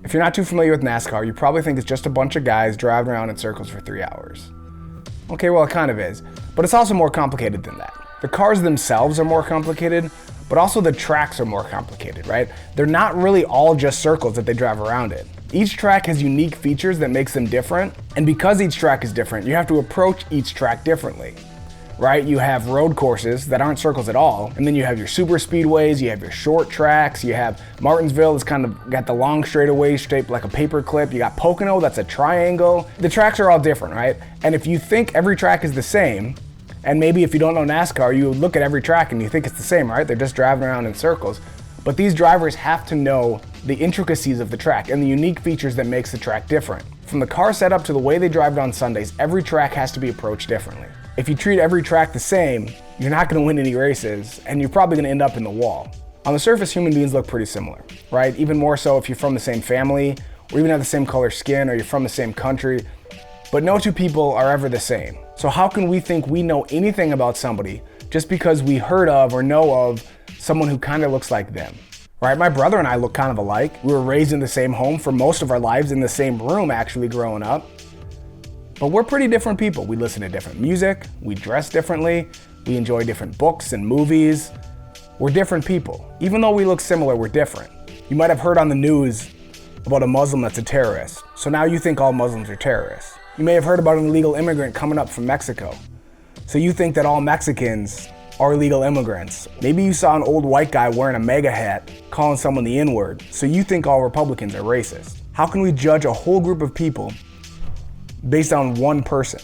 If you're not too familiar with NASCAR, you probably think it's just a bunch of guys driving around in circles for 3 hours. Okay, well, it kind of is, but it's also more complicated than that. The cars themselves are more complicated, but also the tracks are more complicated, right? They're not really all just circles that they drive around in. Each track has unique features that makes them different, and because each track is different, you have to approach each track differently, right? You have road courses that aren't circles at all, and then you have your super speedways, you have your short tracks, you have Martinsville that's kind of got the long straightaways shaped like a paper clip, you got Pocono that's a triangle. The tracks are all different, right? And if you think every track is the same, and maybe if you don't know NASCAR, you look at every track and you think it's the same, right? They're just driving around in circles. But these drivers have to know the intricacies of the track and the unique features that makes the track different. From the car setup to the way they drive it on Sundays, every track has to be approached differently. If you treat every track the same, you're not gonna win any races, and you're probably gonna end up in the wall. On the surface, human beings look pretty similar, right? Even more so if you're from the same family, or even have the same color skin, or you're from the same country. But no two people are ever the same. So how can we think we know anything about somebody just because we heard of or know of someone who kind of looks like them? Right? My brother and I look kind of alike. We were raised in the same home for most of our lives, in the same room actually growing up. But we're pretty different people. We listen to different music, we dress differently, we enjoy different books and movies. We're different people. Even though we look similar, we're different. You might have heard on the news about a Muslim that's a terrorist. So now you think all Muslims are terrorists. You may have heard about an illegal immigrant coming up from Mexico. So you think that all Mexicans are illegal immigrants. Maybe you saw an old white guy wearing a MAGA hat calling someone the N-word. So you think all Republicans are racist. How can we judge a whole group of people based on one person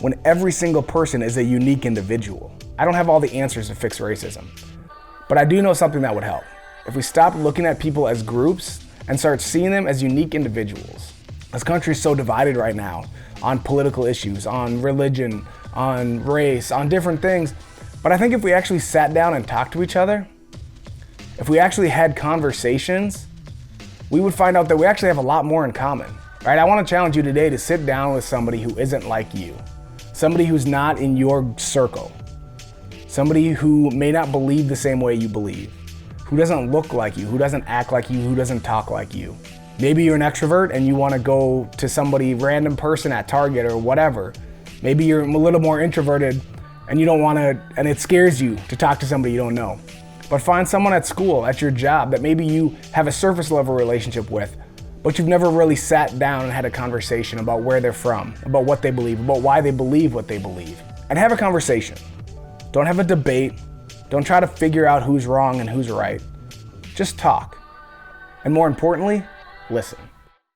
when every single person is a unique individual? I don't have all the answers to fix racism, but I do know something that would help. If we stop looking at people as groups and start seeing them as unique individuals. This country is so divided right now on political issues, on religion, on race, on different things. But I think if we actually sat down and talked to each other, if we actually had conversations, we would find out that we actually have a lot more in common, right? I want to challenge you today to sit down with somebody who isn't like you, somebody who's not in your circle, somebody who may not believe the same way you believe, who doesn't look like you, who doesn't act like you, who doesn't talk like you. Maybe you're an extrovert and you want to go to somebody, random person at Target or whatever. Maybe you're a little more introverted and you don't want to, and it scares you to talk to somebody you don't know. But find someone at school, at your job, that maybe you have a surface level relationship with, but you've never really sat down and had a conversation about where they're from, about what they believe, about why they believe what they believe. And have a conversation. Don't have a debate. Don't try to figure out who's wrong and who's right. Just talk. And more importantly, listen.